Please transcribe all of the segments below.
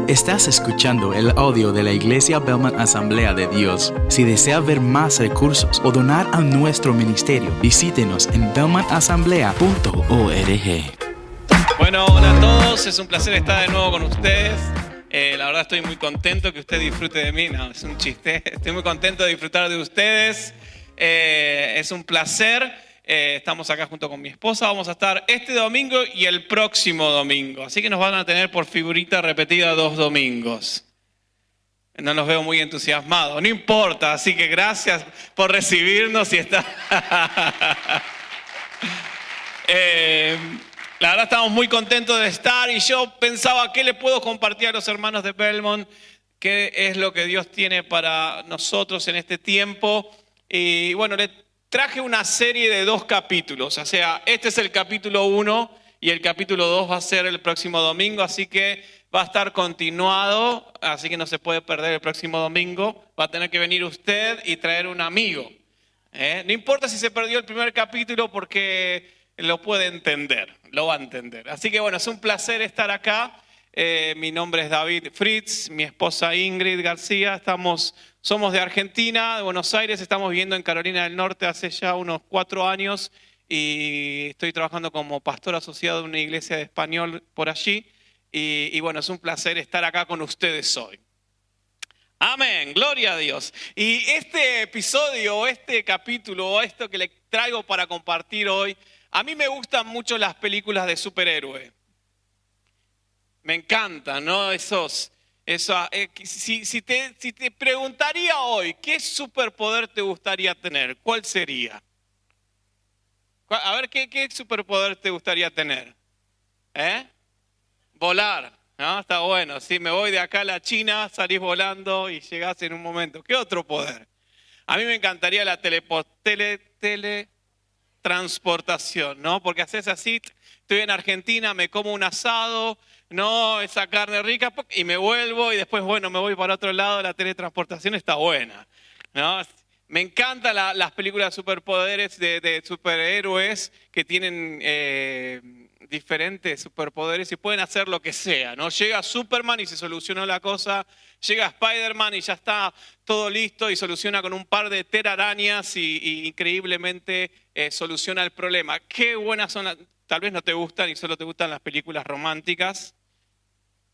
Estás escuchando el audio de la Iglesia Belmont Asamblea de Dios. Si desea ver más recursos o donar a nuestro ministerio, visítenos en belmontasamblea.org. Bueno, hola a todos, es un placer estar de nuevo con ustedes. La verdad estoy muy contento que usted disfrute de mí. No, es un chiste. Estoy muy contento de disfrutar de ustedes. Es un placer. Estamos acá junto con mi esposa. Vamos a estar este domingo y el próximo domingo. Así que nos van a tener por figurita repetida 2 domingos. No los veo muy entusiasmados. No importa. Así que gracias por recibirnos y estar... La verdad estamos muy contentos de estar y yo pensaba qué le puedo compartir a los hermanos de Belmont, qué es lo que Dios tiene para nosotros en este tiempo. Y bueno, le traje una serie de 2 capítulos, o sea, este es el capítulo 1 y el capítulo 2 va a ser el próximo domingo, así que va a estar continuado, así que no se puede perder el próximo domingo. Va a tener que venir usted y traer un amigo. No importa si se perdió el primer capítulo porque lo puede entender, lo va a entender. Así que bueno, es un placer estar acá. Mi nombre es David Fritz, mi esposa Ingrid García. Somos de Argentina, de Buenos Aires. Estamos viviendo en Carolina del Norte hace ya unos 4 años y estoy trabajando como pastor asociado de una iglesia de español por allí. Y bueno, es un placer estar acá con ustedes hoy. Amén, gloria a Dios. Y este episodio, este capítulo, esto que le traigo para compartir hoy, a mí me gustan mucho las películas de superhéroes. Me encantan, ¿no? Si te preguntaría hoy, ¿qué superpoder te gustaría tener? ¿Cuál sería? A ver, ¿qué superpoder te gustaría tener? Volar, ¿no? Está bueno. Si me voy de acá a la China, salís volando y llegás en un momento. ¿Qué otro poder? A mí me encantaría la teletransportación, ¿no? Porque haces así, estoy en Argentina, me como un asado, no, esa carne rica, y me vuelvo y después, bueno, me voy para otro lado. La teletransportación está buena, ¿no? Me encantan las películas de superpoderes, de superhéroes que tienen diferentes superpoderes y pueden hacer lo que sea, ¿no? Llega Superman y se solucionó la cosa, llega Spider-Man y ya está todo listo y soluciona con un par de telarañas y increíblemente soluciona el problema. Qué buenas son tal vez no te gustan y solo te gustan las películas románticas,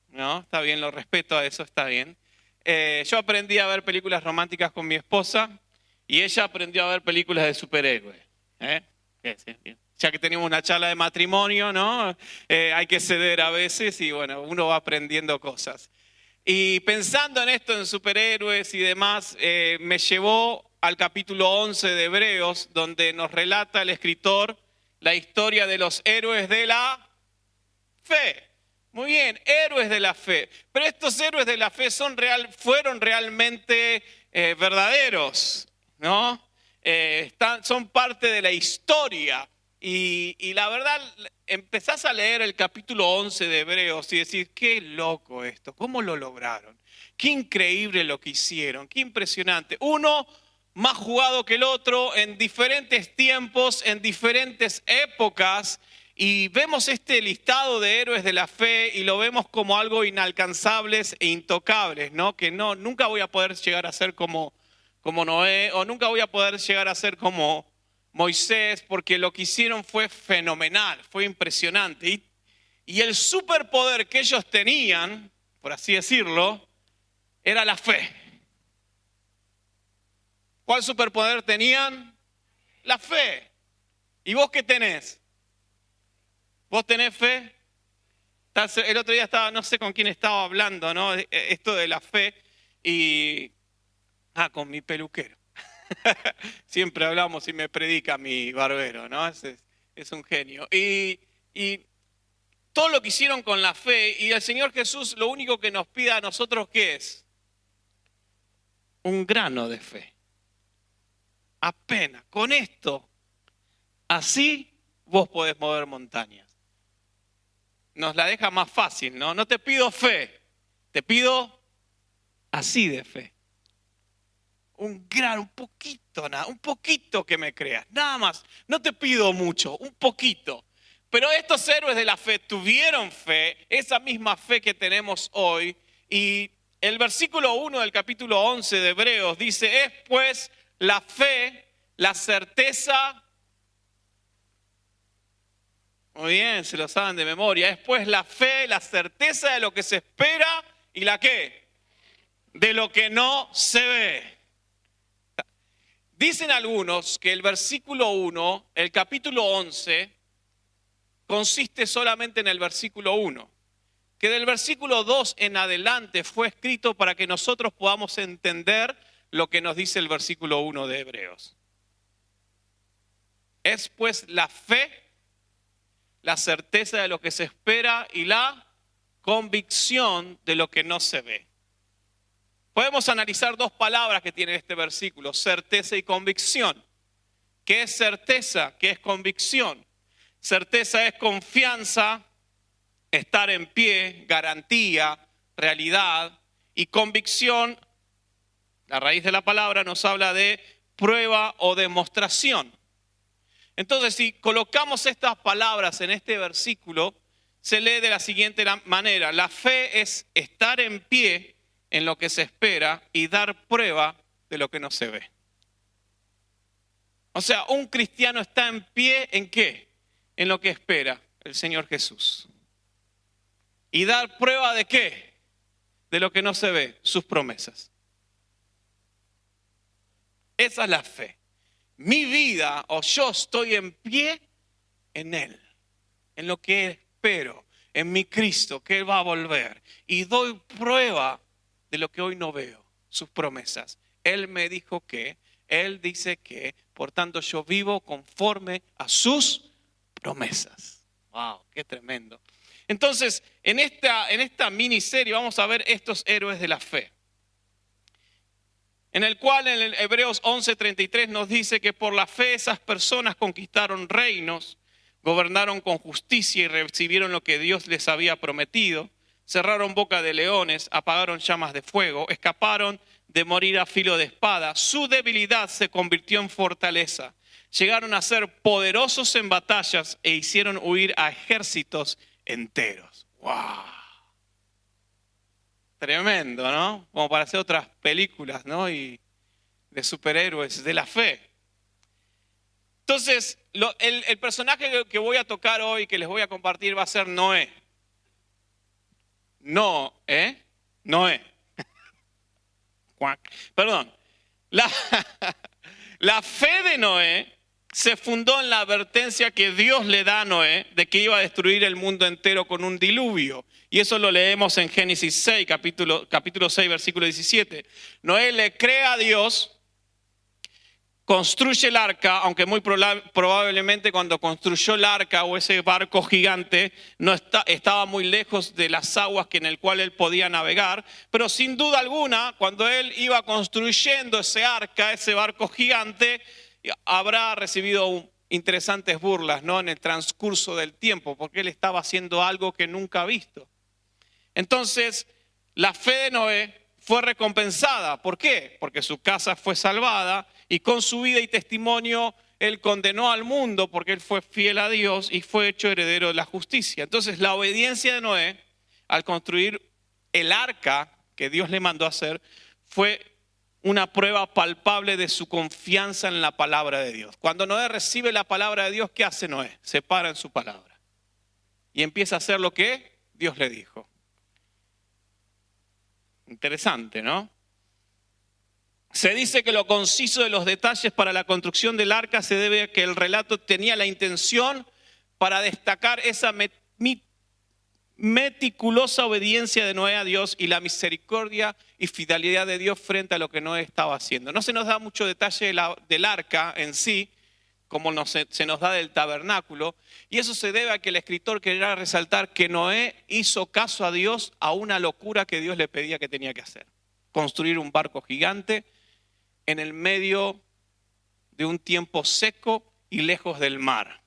¿no? Está bien, lo respeto a eso, está bien. Yo aprendí a ver películas románticas con mi esposa y ella aprendió a ver películas de superhéroes. Sí, bien. Ya que tenemos una charla de matrimonio, ¿no? Hay que ceder a veces y bueno, uno va aprendiendo cosas. Y pensando en esto, en superhéroes y demás, me llevó al capítulo 11 de Hebreos, donde nos relata el escritor la historia de los héroes de la fe. Muy bien, héroes de la fe. Pero estos héroes de la fe fueron realmente verdaderos, ¿no? Son parte de la historia. Y la verdad, empezás a leer el capítulo 11 de Hebreos y decís, qué loco esto, ¿cómo lo lograron? Qué increíble lo que hicieron, qué impresionante. Uno más jugado que el otro en diferentes tiempos, en diferentes épocas. Y vemos este listado de héroes de la fe y lo vemos como algo inalcanzables e intocables, ¿no? Que nunca voy a poder llegar a ser como Noé, o nunca voy a poder llegar a ser como Moisés, porque lo que hicieron fue fenomenal, fue impresionante. Y el superpoder que ellos tenían, por así decirlo, era la fe. ¿Cuál superpoder tenían? La fe. ¿Y vos qué tenés? ¿Vos tenés fe? El otro día no sé con quién estaba hablando, ¿no? Esto de la fe con mi peluquero. Siempre hablamos y me predica mi barbero, ¿no? Es un genio. Y todo lo que hicieron con la fe, y el Señor Jesús lo único que nos pide a nosotros, ¿qué es? Un grano de fe. Apenas, con esto, así vos podés mover montañas. Nos la deja más fácil, ¿no? No te pido fe, te pido así de fe. Un poquito que me creas, nada más. No te pido mucho, un poquito. Pero estos héroes de la fe tuvieron fe, esa misma fe que tenemos hoy. Y el versículo 1 del capítulo 11 de Hebreos dice, es pues la fe, la certeza. Muy bien, se lo saben de memoria. Es pues la fe, la certeza de lo que se espera y la qué, de lo que no se ve. Dicen algunos que el versículo 1, el capítulo 11, consiste solamente en el versículo 1. Que del versículo 2 en adelante fue escrito para que nosotros podamos entender lo que nos dice el versículo 1 de Hebreos. Es pues la fe, la certeza de lo que se espera y la convicción de lo que no se ve. Podemos analizar dos palabras que tiene este versículo, certeza y convicción. ¿Qué es certeza? ¿Qué es convicción? Certeza es confianza, estar en pie, garantía, realidad. Y convicción, la raíz de la palabra nos habla de prueba o demostración. Entonces, si colocamos estas palabras en este versículo, se lee de la siguiente manera. La fe es estar en pie en lo que se espera y dar prueba de lo que no se ve. O sea, un cristiano está en pie ¿en qué? En lo que espera el Señor Jesús. ¿Y dar prueba de qué? De lo que no se ve, sus promesas. Esa es la fe. Mi vida o yo estoy en pie en Él, en lo que espero, en mi Cristo, que Él va a volver. Y doy prueba de lo que hoy no veo, sus promesas. Él me dijo que, Él dice que, por tanto yo vivo conforme a sus promesas. ¡Wow! ¡Qué tremendo! Entonces, en esta miniserie vamos a ver estos héroes de la fe. En el cual en el Hebreos 11:33 nos dice que por la fe esas personas conquistaron reinos, gobernaron con justicia y recibieron lo que Dios les había prometido, cerraron boca de leones, apagaron llamas de fuego, escaparon de morir a filo de espada, su debilidad se convirtió en fortaleza, llegaron a ser poderosos en batallas e hicieron huir a ejércitos enteros. ¡Wow! Tremendo, ¿no? Como para hacer otras películas, ¿no? Y de superhéroes, de la fe. Entonces, el personaje que voy a tocar hoy, que les voy a compartir, va a ser Noé. Noé. Perdón. La fe de Noé se fundó en la advertencia que Dios le da a Noé de que iba a destruir el mundo entero con un diluvio. Y eso lo leemos en Génesis 6, capítulo 6, versículo 17. Noé le cree a Dios, construye el arca, aunque muy probablemente cuando construyó el arca o ese barco gigante estaba muy lejos de las aguas en el cual él podía navegar. Pero sin duda alguna, cuando él iba construyendo ese arca, ese barco gigante, habrá recibido interesantes burlas, ¿no? En el transcurso del tiempo, porque él estaba haciendo algo que nunca ha visto. Entonces, la fe de Noé fue recompensada. ¿Por qué? Porque su casa fue salvada y con su vida y testimonio él condenó al mundo porque él fue fiel a Dios y fue hecho heredero de la justicia. Entonces, la obediencia de Noé al construir el arca que Dios le mandó a hacer fue una prueba palpable de su confianza en la palabra de Dios. Cuando Noé recibe la palabra de Dios, ¿qué hace Noé? Se para en su palabra y empieza a hacer lo que Dios le dijo. Interesante, ¿no? Se dice que lo conciso de los detalles para la construcción del arca se debe a que el relato tenía la intención para destacar esa meticulosa obediencia de Noé a Dios y la misericordia y fidelidad de Dios frente a lo que Noé estaba haciendo. No se nos da mucho detalle del arca en sí, como se nos da del tabernáculo, y eso se debe a que el escritor quería resaltar que Noé hizo caso a Dios a una locura que Dios le pedía que tenía que hacer. Construir un barco gigante en el medio de un tiempo seco y lejos del mar.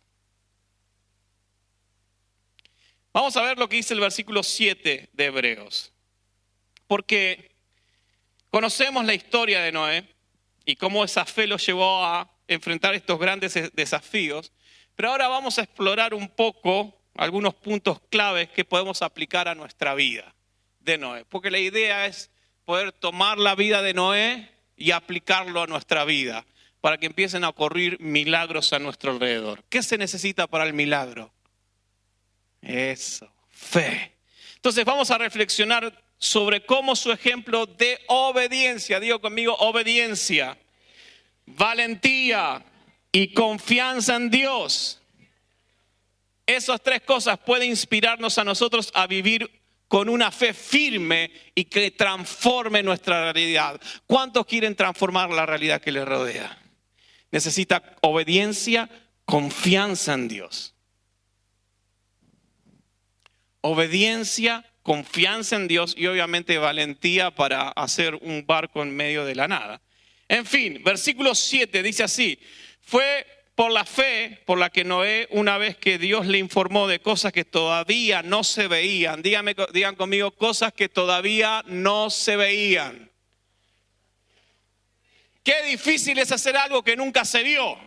Vamos a ver lo que dice el versículo 7 de Hebreos. Porque conocemos la historia de Noé y cómo esa fe lo llevó a enfrentar estos grandes desafíos. Pero ahora vamos a explorar un poco algunos puntos claves que podemos aplicar a nuestra vida de Noé. Porque la idea es poder tomar la vida de Noé y aplicarlo a nuestra vida, para que empiecen a ocurrir milagros a nuestro alrededor. ¿Qué se necesita para el milagro? Eso, fe. Entonces vamos a reflexionar sobre cómo su ejemplo de obediencia, digo conmigo, obediencia, valentía y confianza en Dios. Esas tres cosas pueden inspirarnos a nosotros a vivir con una fe firme y que transforme nuestra realidad. ¿Cuántos quieren transformar la realidad que les rodea? Necesita obediencia, confianza en Dios. Obediencia, confianza en Dios y obviamente valentía para hacer un barco en medio de la nada. En fin, versículo 7 dice así: fue por la fe por la que Noé, una vez que Dios le informó de cosas que todavía no se veían, digan conmigo, cosas que todavía no se veían. Qué difícil es hacer algo que nunca se vio.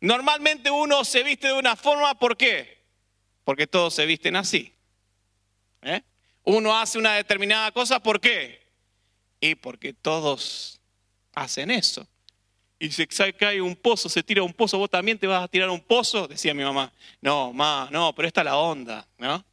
Normalmente uno se viste de una forma, ¿por qué? Porque todos se visten así. Uno hace una determinada cosa, ¿por qué? Y porque todos hacen eso. Y si cae un pozo, se tira un pozo, ¿vos también te vas a tirar un pozo? Decía mi mamá. No, pero esta es la onda, ¿no?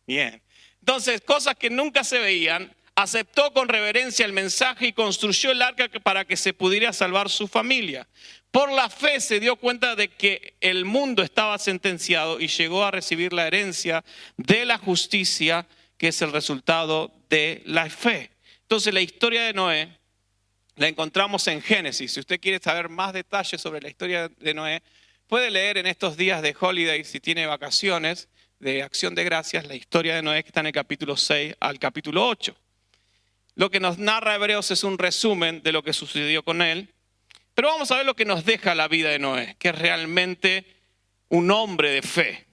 Bien. Entonces, cosas que nunca se veían, aceptó con reverencia el mensaje y construyó el arca para que se pudiera salvar su familia. Por la fe se dio cuenta de que el mundo estaba sentenciado y llegó a recibir la herencia de la justicia, que es el resultado de la fe. Entonces, la historia de Noé la encontramos en Génesis. Si usted quiere saber más detalles sobre la historia de Noé, puede leer en estos días de holiday, si tiene vacaciones, de Acción de Gracias, la historia de Noé, que está en el capítulo 6 al capítulo 8. Lo que nos narra Hebreos es un resumen de lo que sucedió con él. Pero vamos a ver lo que nos deja la vida de Noé, que es realmente un hombre de fe.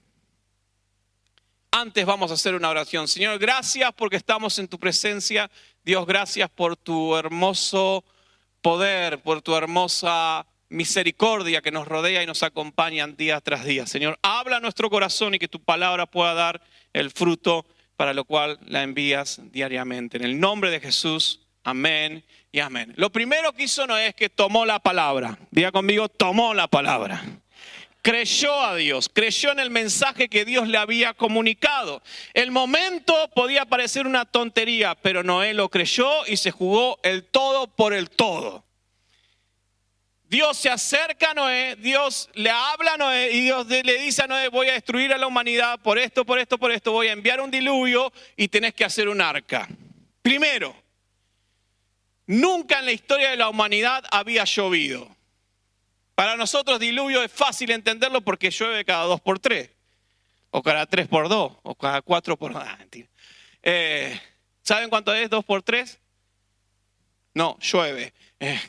Antes vamos a hacer una oración. Señor, gracias porque estamos en tu presencia. Dios, gracias por tu hermoso poder, por tu hermosa misericordia que nos rodea y nos acompaña día tras día. Señor, habla a nuestro corazón y que tu palabra pueda dar el fruto para lo cual la envías diariamente. En el nombre de Jesús, amén y amén. Lo primero que hizo Noé es que tomó la palabra. Diga conmigo, tomó la palabra. Creyó a Dios, creyó en el mensaje que Dios le había comunicado. El momento podía parecer una tontería, pero Noé lo creyó y se jugó el todo por el todo. Dios se acerca a Noé, Dios le habla a Noé y Dios le dice a Noé: voy a destruir a la humanidad por esto, voy a enviar un diluvio y tenés que hacer un arca. Primero, nunca en la historia de la humanidad había llovido. Para nosotros diluvio es fácil entenderlo porque llueve cada 2x3, o cada 3x2, o cada 4x2. Mentira. ¿Saben cuánto es 2x3? No, llueve.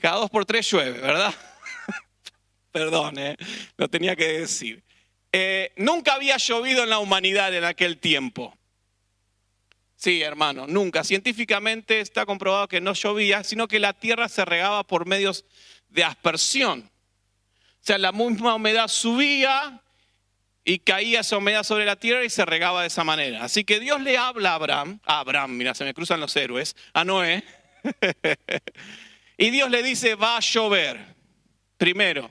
Cada 2x3 llueve, ¿verdad? Perdón, lo tenía que decir. Nunca había llovido en la humanidad en aquel tiempo. Sí, hermano, nunca. Científicamente está comprobado que no llovía, sino que la tierra se regaba por medios de aspersión. O sea, la misma humedad subía y caía esa humedad sobre la tierra y se regaba de esa manera. Así que Dios le habla a Abraham, mira, se me cruzan los héroes, a Noé. Y Dios le dice: va a llover. Primero,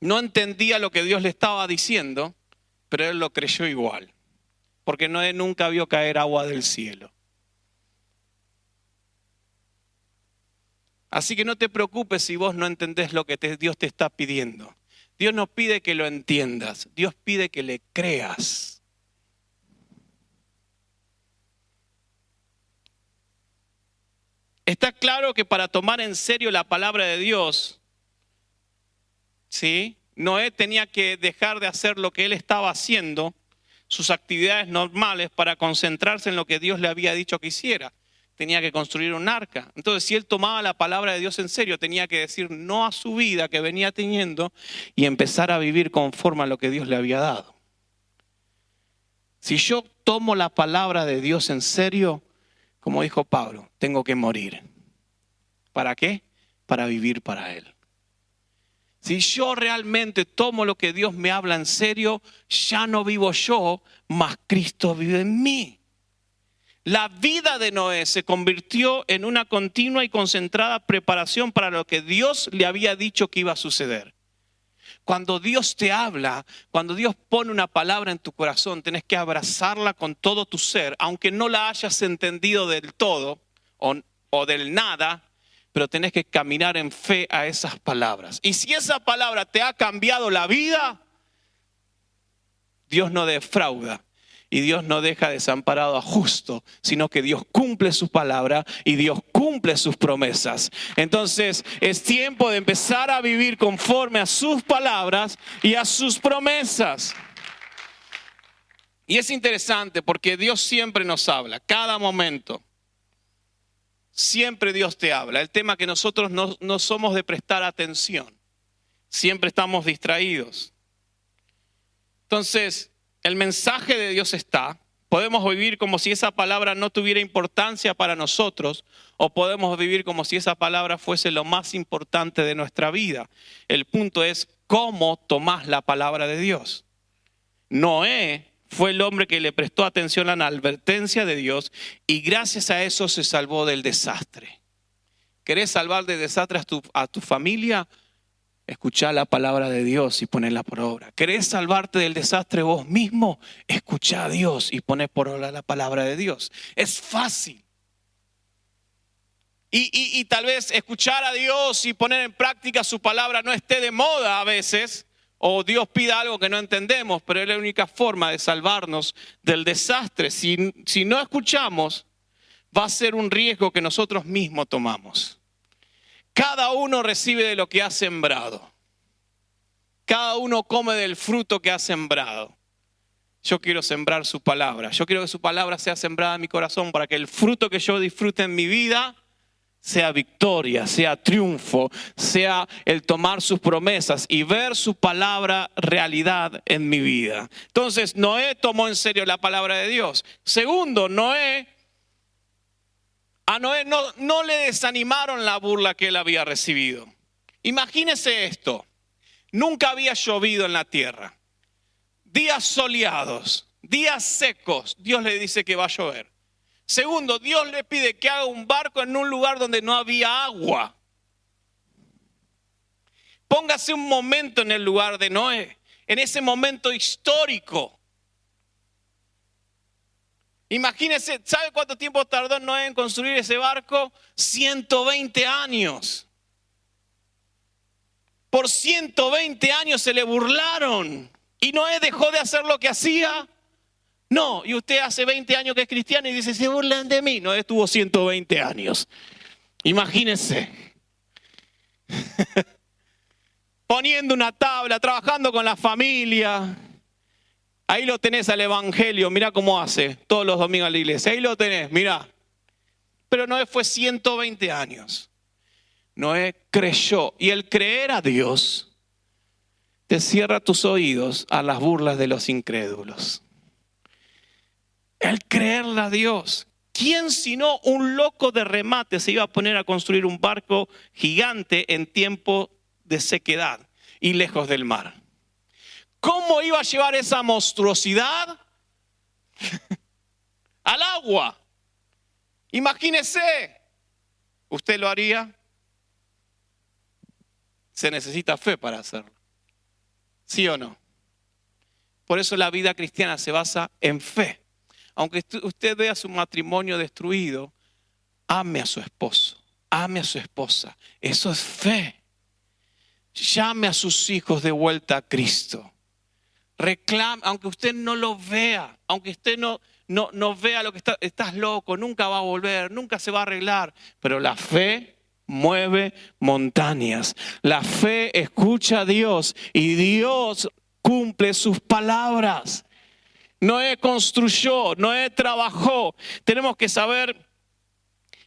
no entendía lo que Dios le estaba diciendo, pero él lo creyó igual. Porque Noé nunca vio caer agua del cielo. Así que no te preocupes si vos no entendés lo que Dios te está pidiendo. Dios no pide que lo entiendas, Dios pide que le creas. Está claro que para tomar en serio la palabra de Dios, ¿sí?, Noé tenía que dejar de hacer lo que él estaba haciendo, sus actividades normales, para concentrarse en lo que Dios le había dicho que hiciera. Tenía que construir un arca. Entonces, si él tomaba la palabra de Dios en serio, tenía que decir no a su vida que venía teniendo y empezar a vivir conforme a lo que Dios le había dado. Si yo tomo la palabra de Dios en serio, como dijo Pablo, tengo que morir. ¿Para qué? Para vivir para Él. Si yo realmente tomo lo que Dios me habla en serio, ya no vivo yo, mas Cristo vive en mí. La vida de Noé se convirtió en una continua y concentrada preparación para lo que Dios le había dicho que iba a suceder. Cuando Dios te habla, cuando Dios pone una palabra en tu corazón, tenés que abrazarla con todo tu ser, aunque no la hayas entendido del todo o del nada, pero tenés que caminar en fe a esas palabras. Y si esa palabra te ha cambiado la vida, Dios no defrauda. Y Dios no deja desamparado a justo, sino que Dios cumple su palabra y Dios cumple sus promesas. Entonces es tiempo de empezar a vivir conforme a sus palabras y a sus promesas. Y es interesante porque Dios siempre nos habla, cada momento. Siempre Dios te habla. El tema es que nosotros no somos de prestar atención. Siempre estamos distraídos. Entonces, el mensaje de Dios está. Podemos vivir como si esa palabra no tuviera importancia para nosotros, o podemos vivir como si esa palabra fuese lo más importante de nuestra vida. El punto es cómo tomás la palabra de Dios. Noé fue el hombre que le prestó atención a la advertencia de Dios y gracias a eso se salvó del desastre. ¿Querés salvar del desastre a tu familia? Escuchá la palabra de Dios y ponela por obra. ¿Querés salvarte del desastre vos mismo? Escuchá a Dios y poné por obra la palabra de Dios. Es fácil. Y tal vez escuchar a Dios y poner en práctica su palabra no esté de moda a veces, o Dios pida algo que no entendemos, pero es la única forma de salvarnos del desastre. Si no escuchamos, va a ser un riesgo que nosotros mismos tomamos. Cada uno recibe de lo que ha sembrado. Cada uno come del fruto que ha sembrado. Yo quiero sembrar su palabra. Yo quiero que su palabra sea sembrada en mi corazón para que el fruto que yo disfrute en mi vida sea victoria, sea triunfo, sea el tomar sus promesas y ver su palabra realidad en mi vida. Entonces, Noé tomó en serio la palabra de Dios. Segundo, a Noé no le desanimaron la burla que él había recibido. Imagínese esto, nunca había llovido en la tierra. Días soleados, días secos, Dios le dice que va a llover. Segundo, Dios le pide que haga un barco en un lugar donde no había agua. Póngase un momento en el lugar de Noé, en ese momento histórico. Imagínese, ¿sabe cuánto tiempo tardó Noé en construir ese barco? 120 años. Por 120 años se le burlaron. ¿Y Noé dejó de hacer lo que hacía? No, y usted hace 20 años que es cristiano y dice, se burlan de mí. Noé estuvo 120 años. Imagínense. Poniendo una tabla, trabajando con la familia. Ahí lo tenés al evangelio, mirá cómo hace todos los domingos a la iglesia. Ahí lo tenés, mirá. Pero Noé fue 120 años. Noé creyó. Y el creer a Dios te cierra tus oídos a las burlas de los incrédulos. El creerle a Dios. ¿Quién sino un loco de remate se iba a poner a construir un barco gigante en tiempo de sequedad y lejos del mar? ¿Cómo iba a llevar esa monstruosidad al agua? Imagínese, ¿usted lo haría? Se necesita fe para hacerlo. ¿Sí o no? Por eso la vida cristiana se basa en fe. Aunque usted vea su matrimonio destruido, ame a su esposo, ame a su esposa. Eso es fe. Llame a sus hijos de vuelta a Cristo. Reclame, aunque usted no lo vea, aunque usted no vea lo que estás loco, nunca va a volver, nunca se va a arreglar. Pero la fe mueve montañas. La fe escucha a Dios y Dios cumple sus palabras. Noé construyó, Noé trabajó. Tenemos que saber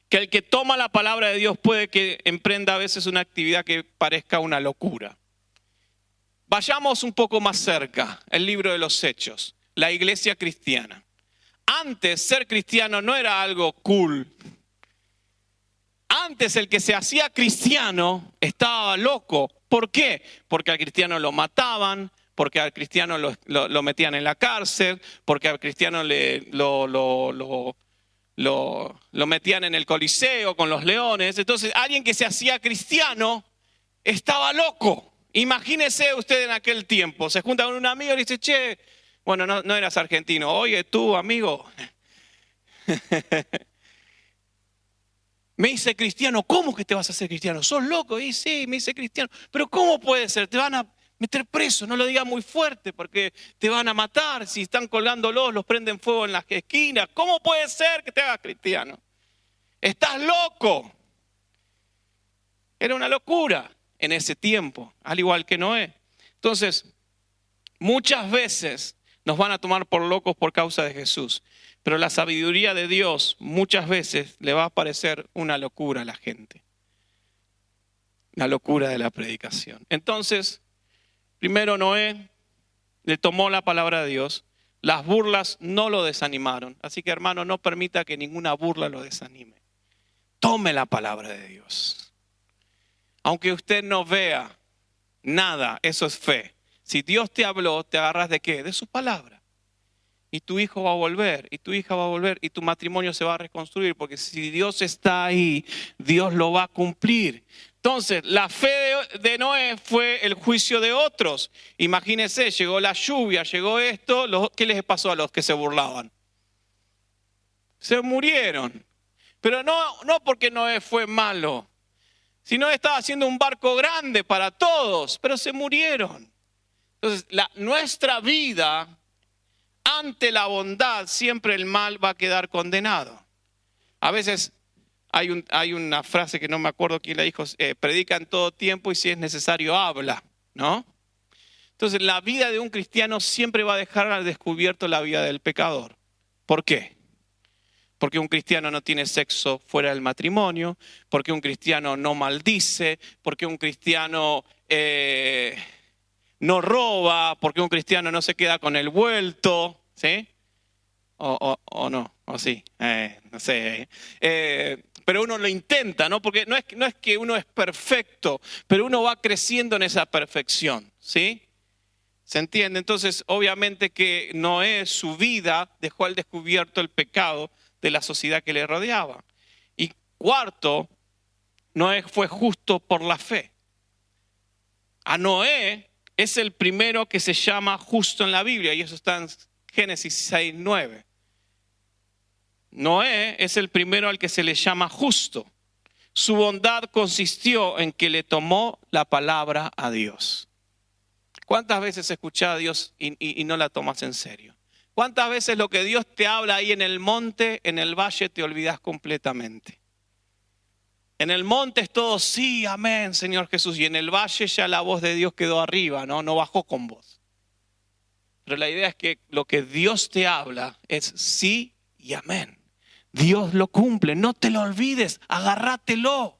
que el que toma la palabra de Dios puede que emprenda a veces una actividad que parezca una locura. Vayamos un poco más cerca, el libro de los Hechos, la iglesia cristiana. Antes ser cristiano no era algo cool. Antes el que se hacía cristiano estaba loco. ¿Por qué? Porque al cristiano lo mataban, porque al cristiano lo metían en la cárcel, porque al cristiano lo metían en el Coliseo con los leones. Entonces alguien que se hacía cristiano estaba loco. Imagínese usted en aquel tiempo, se junta con un amigo y le dice, che, bueno, no eras argentino, oye tú amigo, me hice cristiano. ¿Cómo que te vas a hacer cristiano? ¿Sos loco? Y sí, me hice cristiano. Pero ¿cómo puede ser? Te van a meter preso, no lo digas muy fuerte porque te van a matar. Si están colgándolos, los prenden fuego en las esquinas. ¿Cómo puede ser que te hagas cristiano? Estás loco. Era una locura en ese tiempo, al igual que Noé. Entonces, muchas veces nos van a tomar por locos por causa de Jesús. Pero la sabiduría de Dios muchas veces le va a parecer una locura a la gente. La locura de la predicación. Entonces, primero Noé le tomó la palabra de Dios. Las burlas no lo desanimaron. Así que hermano, no permita que ninguna burla lo desanime. Tome la palabra de Dios. Aunque usted no vea nada, eso es fe. Si Dios te habló, ¿te agarras de qué? De su palabra. Y tu hijo va a volver, y tu hija va a volver, y tu matrimonio se va a reconstruir, porque si Dios está ahí, Dios lo va a cumplir. Entonces, la fe de Noé fue el juicio de otros. Imagínense, llegó la lluvia, llegó esto, ¿qué les pasó a los que se burlaban? Se murieron. Pero no porque Noé fue malo, sino estaba haciendo un barco grande para todos, pero se murieron. Entonces, nuestra vida, ante la bondad, siempre el mal va a quedar condenado. A veces hay una frase que no me acuerdo quién la dijo, predica en todo tiempo y si es necesario habla, ¿no? Entonces la vida de un cristiano siempre va a dejar al descubierto la vida del pecador. ¿Por qué? Porque un cristiano no tiene sexo fuera del matrimonio, porque un cristiano no maldice, porque un cristiano no roba, porque un cristiano no se queda con el vuelto, ¿sí? O no, o sí, no sé. Pero uno lo intenta, ¿no? Porque no es que uno es perfecto, pero uno va creciendo en esa perfección, ¿sí? ¿Se entiende? Entonces, obviamente que Noé, su vida, dejó al descubierto el pecado de la sociedad que le rodeaba. Y cuarto, Noé fue justo por la fe. A Noé es el primero que se llama justo en la Biblia, y eso está en Génesis 6:9. Noé es el primero al que se le llama justo. Su bondad consistió en que le tomó la palabra a Dios. ¿Cuántas veces escuchás a Dios y no la tomas en serio? ¿Cuántas veces lo que Dios te habla ahí en el monte, en el valle, te olvidas completamente? En el monte es todo, sí, amén, Señor Jesús. Y en el valle ya la voz de Dios quedó arriba, no bajó con vos. Pero la idea es que lo que Dios te habla es sí y amén. Dios lo cumple, no te lo olvides, agárratelo,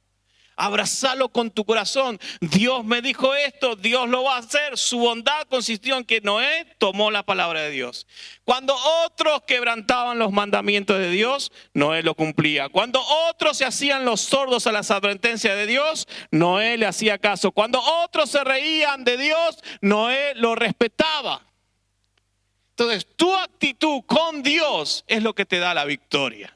abrazalo con tu corazón. Dios me dijo esto, Dios lo va a hacer. Su bondad consistió en que Noé tomó la palabra de Dios. Cuando otros quebrantaban los mandamientos de Dios, Noé lo cumplía. Cuando otros se hacían los sordos a las advertencias de Dios, Noé le hacía caso. Cuando otros se reían de Dios, Noé lo respetaba. Entonces, tu actitud con Dios es lo que te da la victoria.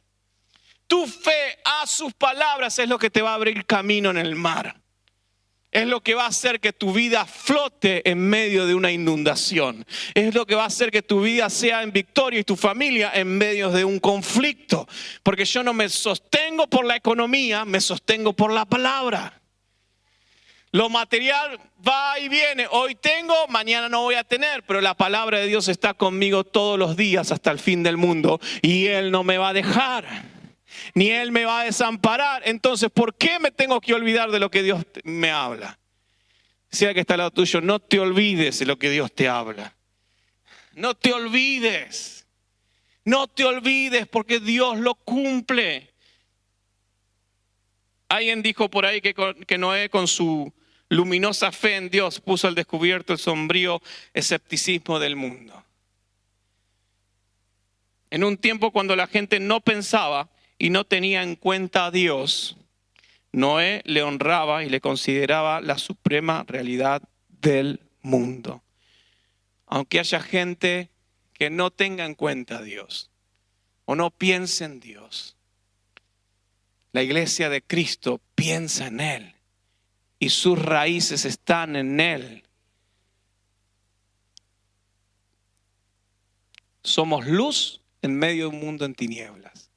Tu fe a sus palabras es lo que te va a abrir camino en el mar. Es lo que va a hacer que tu vida flote en medio de una inundación. Es lo que va a hacer que tu vida sea en victoria y tu familia en medio de un conflicto. Porque yo no me sostengo por la economía, me sostengo por la palabra. Lo material va y viene. Hoy tengo, mañana no voy a tener. Pero la palabra de Dios está conmigo todos los días hasta el fin del mundo. Y Él no me va a dejar. Ni Él me va a desamparar. Entonces, ¿por qué me tengo que olvidar de lo que Dios me habla? Sea que está al lado tuyo, no te olvides de lo que Dios te habla. No te olvides. No te olvides porque Dios lo cumple. Alguien dijo por ahí que Noé con su luminosa fe en Dios puso al descubierto el sombrío escepticismo del mundo. En un tiempo cuando la gente no pensaba y no tenía en cuenta a Dios, Noé le honraba y le consideraba la suprema realidad del mundo. Aunque haya gente que no tenga en cuenta a Dios o no piense en Dios, la iglesia de Cristo piensa en Él y sus raíces están en Él. Somos luz en medio de un mundo en tinieblas.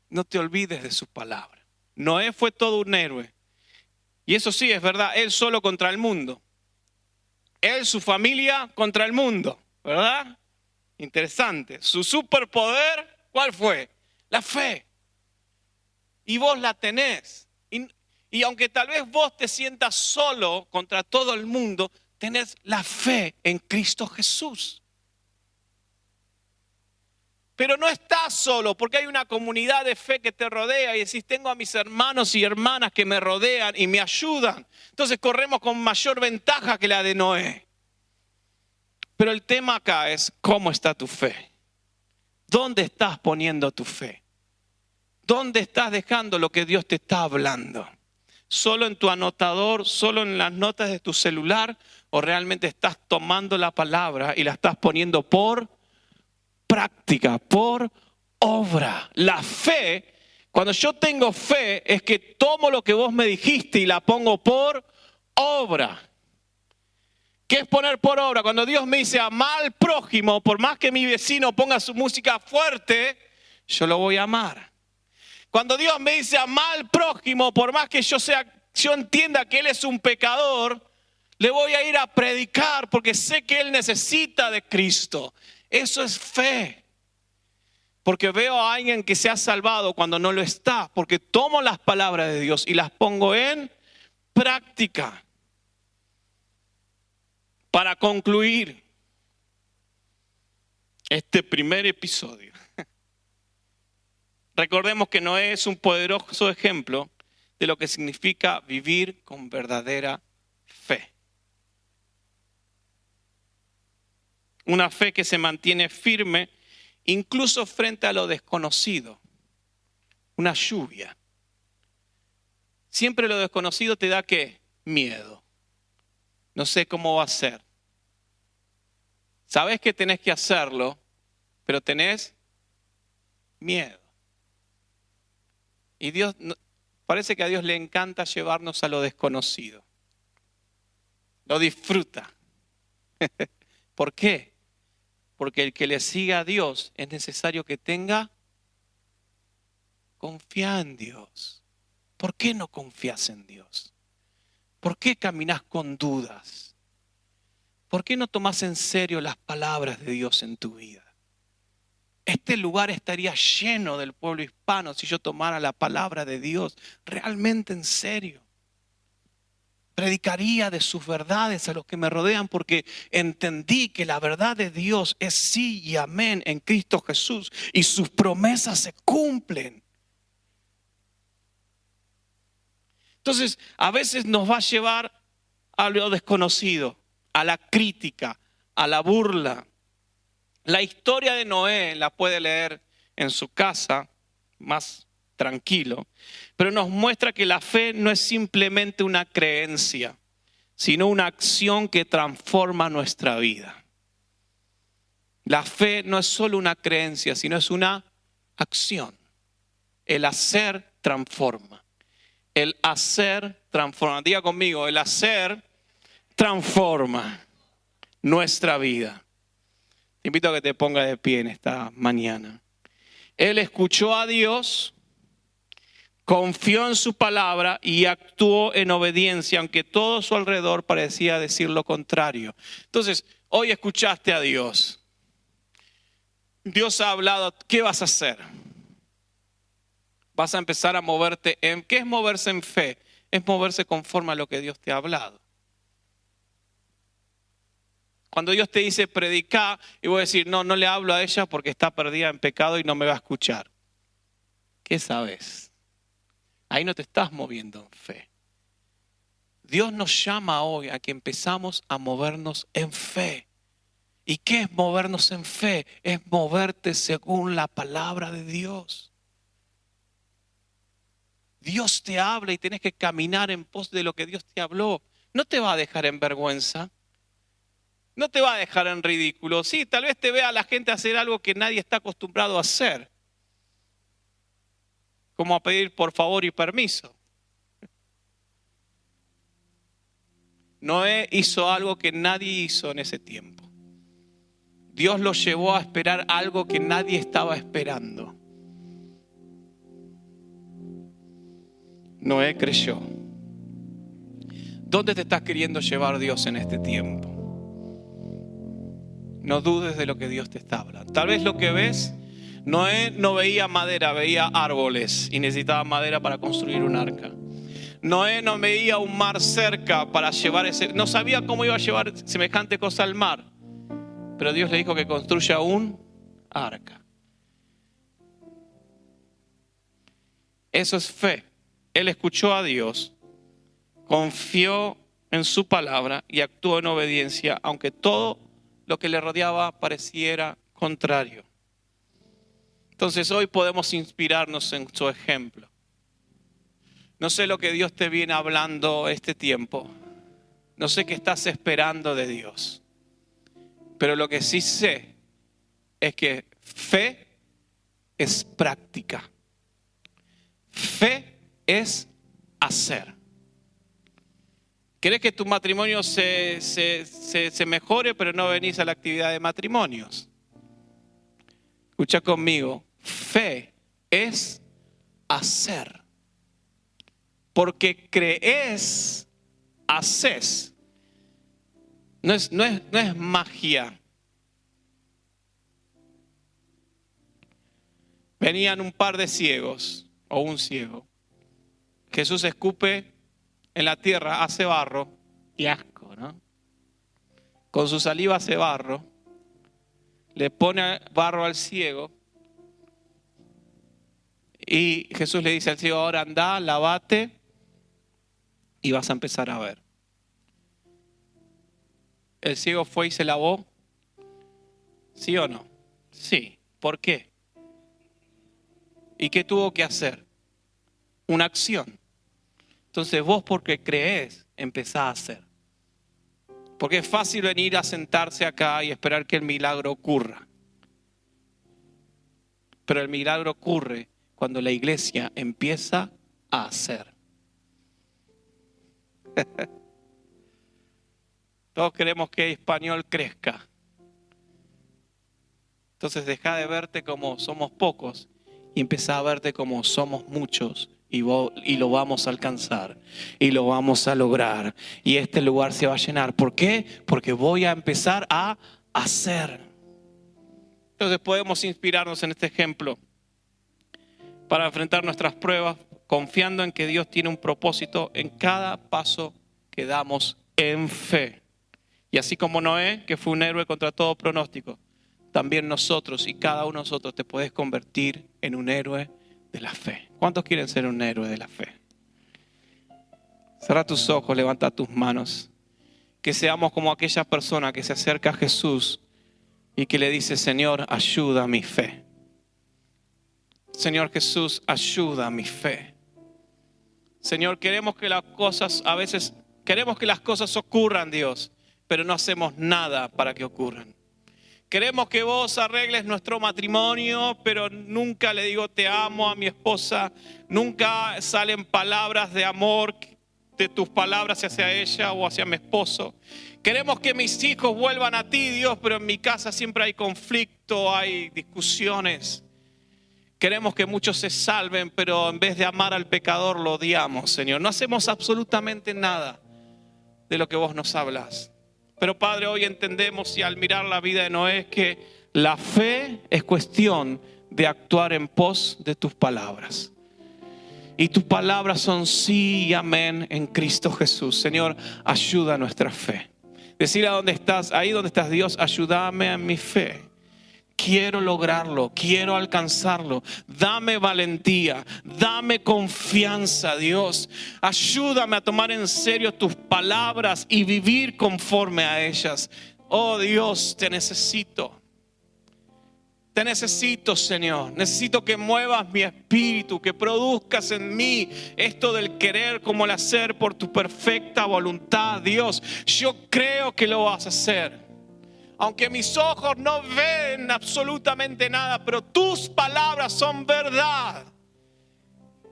No te olvides de su palabra. Noé fue todo un héroe. Y eso sí, es verdad, él solo contra el mundo. Él, su familia contra el mundo, ¿verdad? Interesante. Su superpoder, ¿cuál fue? La fe. Y vos la tenés. Y aunque tal vez vos te sientas solo contra todo el mundo, tenés la fe en Cristo Jesús. Pero no estás solo, porque hay una comunidad de fe que te rodea y decís, tengo a mis hermanos y hermanas que me rodean y me ayudan. Entonces corremos con mayor ventaja que la de Noé. Pero el tema acá es, ¿cómo está tu fe? ¿Dónde estás poniendo tu fe? ¿Dónde estás dejando lo que Dios te está hablando? ¿Solo en tu anotador, solo en las notas de tu celular? ¿O realmente estás tomando la palabra y la estás poniendo por práctica, por obra? La fe, cuando yo tengo fe, es que tomo lo que vos me dijiste y la pongo por obra. ¿Qué es poner por obra? Cuando Dios me dice amar al prójimo, por más que mi vecino ponga su música fuerte, yo lo voy a amar. Cuando Dios me dice amar al prójimo, por más que yo entienda que él es un pecador, le voy a ir a predicar porque sé que él necesita de Cristo. Eso es fe. Porque veo a alguien que se ha salvado cuando no lo está. Porque tomo las palabras de Dios y las pongo en práctica. Para concluir este primer episodio, recordemos que Noé es un poderoso ejemplo de lo que significa vivir con verdadera fe. Una fe que se mantiene firme incluso frente a lo desconocido. Una lluvia. Siempre lo desconocido te da ¿qué? Miedo. No sé cómo va a ser. Sabes que tenés que hacerlo, pero tenés miedo. Y Dios, parece que a Dios le encanta llevarnos a lo desconocido. Lo disfruta. ¿Por qué? Porque el que le siga a Dios es necesario que tenga confianza en Dios. ¿Por qué no confías en Dios? ¿Por qué caminas con dudas? ¿Por qué no tomas en serio las palabras de Dios en tu vida? Este lugar estaría lleno del pueblo hispano si yo tomara la palabra de Dios realmente en serio. Predicaría de sus verdades a los que me rodean porque entendí que la verdad de Dios es sí y amén en Cristo Jesús y sus promesas se cumplen. Entonces, a veces nos va a llevar a lo desconocido, a la crítica, a la burla. La historia de Noé la puede leer en su casa, más tranquilo, pero nos muestra que la fe no es simplemente una creencia, sino una acción que transforma nuestra vida. La fe no es solo una creencia, sino es una acción. El hacer transforma. El hacer transforma. Diga conmigo, el hacer transforma nuestra vida. Te invito a que te pongas de pie en esta mañana. Él escuchó a Dios, confió en su palabra y actuó en obediencia, aunque todo a su alrededor parecía decir lo contrario. Entonces, hoy escuchaste a Dios. Dios ha hablado, ¿qué vas a hacer? Vas a empezar a moverte en... ¿Qué es moverse en fe? Es moverse conforme a lo que Dios te ha hablado. Cuando Dios te dice predicar, y voy a decir, no le hablo a ella porque está perdida en pecado y no me va a escuchar. ¿Qué sabes? Ahí no te estás moviendo en fe. Dios nos llama hoy a que empezamos a movernos en fe. ¿Y qué es movernos en fe? Es moverte según la palabra de Dios. Dios te habla y tenés que caminar en pos de lo que Dios te habló. No te va a dejar en vergüenza. No te va a dejar en ridículo. Sí, tal vez te vea la gente hacer algo que nadie está acostumbrado a hacer. Como a pedir por favor y permiso. Noé hizo algo que nadie hizo en ese tiempo. Dios lo llevó a esperar algo que nadie estaba esperando. Noé creyó. ¿Dónde te estás queriendo llevar Dios en este tiempo? No dudes de lo que Dios te está hablando. Tal vez lo que ves, Noé no veía madera, veía árboles y necesitaba madera para construir un arca. Noé no veía un mar cerca para llevar no sabía cómo iba a llevar semejante cosa al mar. Pero Dios le dijo que construya un arca. Eso es fe. Él escuchó a Dios, confió en su palabra y actuó en obediencia, aunque todo lo que le rodeaba pareciera contrario. Entonces hoy podemos inspirarnos en su ejemplo. No sé lo que Dios te viene hablando este tiempo. No sé qué estás esperando de Dios. Pero lo que sí sé es que fe es práctica. Fe es hacer. ¿Querés que tu matrimonio se mejore, pero no venís a la actividad de matrimonios? Escucha conmigo. Fe es hacer. Porque crees, haces. No es magia. Venían un par de ciegos o un ciego. Jesús escupe en la tierra, hace barro. Y asco, ¿no? Con su saliva hace barro. Le pone barro al ciego. Y Jesús le dice al ciego, ahora anda, lavate y vas a empezar a ver. El ciego fue y se lavó. ¿Sí o no? Sí. ¿Por qué? ¿Y qué tuvo que hacer? Una acción. Entonces vos, porque creés, empezás a hacer. Porque es fácil venir a sentarse acá y esperar que el milagro ocurra. Pero el milagro ocurre cuando la iglesia empieza a hacer. Todos queremos que español crezca. Entonces deja de verte como somos pocos y empezá a verte como somos muchos y lo vamos a alcanzar y lo vamos a lograr. Y este lugar se va a llenar. ¿Por qué? Porque voy a empezar a hacer. Entonces podemos inspirarnos en este ejemplo para enfrentar nuestras pruebas, confiando en que Dios tiene un propósito en cada paso que damos en fe. Y así como Noé, que fue un héroe contra todo pronóstico, también nosotros y cada uno de nosotros te puedes convertir en un héroe de la fe. ¿Cuántos quieren ser un héroe de la fe? Cierra tus ojos, levanta tus manos. Que seamos como aquella persona que se acerca a Jesús y que le dice, Señor, ayuda a mi fe. Señor Jesús, ayuda a mi fe. Señor, queremos que las cosas ocurran, Dios, pero no hacemos nada para que ocurran. Queremos que vos arregles nuestro matrimonio, pero nunca le digo te amo a mi esposa. Nunca salen palabras de amor de tus palabras hacia ella o hacia mi esposo. Queremos que mis hijos vuelvan a ti, Dios, pero en mi casa siempre hay conflicto, hay discusiones. Queremos que muchos se salven, pero en vez de amar al pecador lo odiamos, Señor. No hacemos absolutamente nada de lo que vos nos hablas. Pero Padre, hoy entendemos y al mirar la vida de Noé que la fe es cuestión de actuar en pos de tus palabras. Y tus palabras son sí y amén en Cristo Jesús. Señor, ayuda a nuestra fe. Decir ahí donde estás, Dios, ayúdame en mi fe. Quiero lograrlo, quiero alcanzarlo. Dame valentía, dame confianza, Dios. Ayúdame a tomar en serio tus palabras y vivir conforme a ellas. Oh Dios, te necesito. Te necesito, Señor. Necesito que muevas mi espíritu, que produzcas en mí esto del querer como el hacer por tu perfecta voluntad, Dios. Yo creo que lo vas a hacer. Aunque mis ojos no ven absolutamente nada, pero tus palabras son verdad.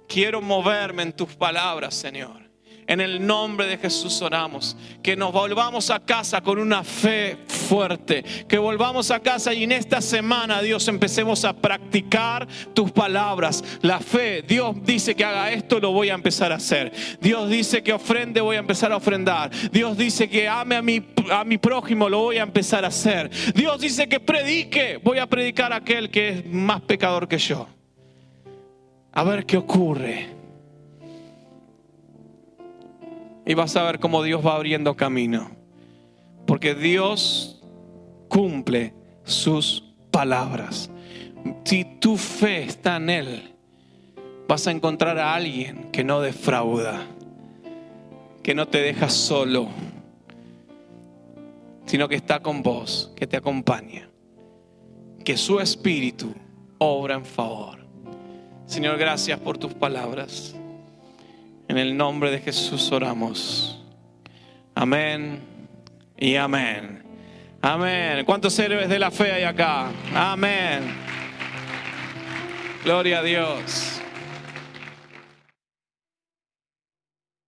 Quiero moverme en tus palabras, Señor. En el nombre de Jesús oramos. Que nos volvamos a casa con una fe fuerte. Que volvamos a casa y en esta semana, Dios, empecemos a practicar tus palabras. La fe. Dios dice que haga esto, lo voy a empezar a hacer. Dios dice que ofrende, voy a empezar a ofrendar. Dios dice que ame a mi prójimo, lo voy a empezar a hacer. Dios dice que predique, voy a predicar a aquel que es más pecador que yo. A ver qué ocurre. Y vas a ver cómo Dios va abriendo camino. Porque Dios cumple sus palabras. Si tu fe está en Él, vas a encontrar a alguien que no defrauda, que no te deja solo, sino que está con vos, que te acompaña, que su espíritu obra en favor. Señor, gracias por tus palabras. En el nombre de Jesús oramos. Amén y amén. Amén. ¿Cuántos héroes de la fe hay acá? Amén. Gloria a Dios.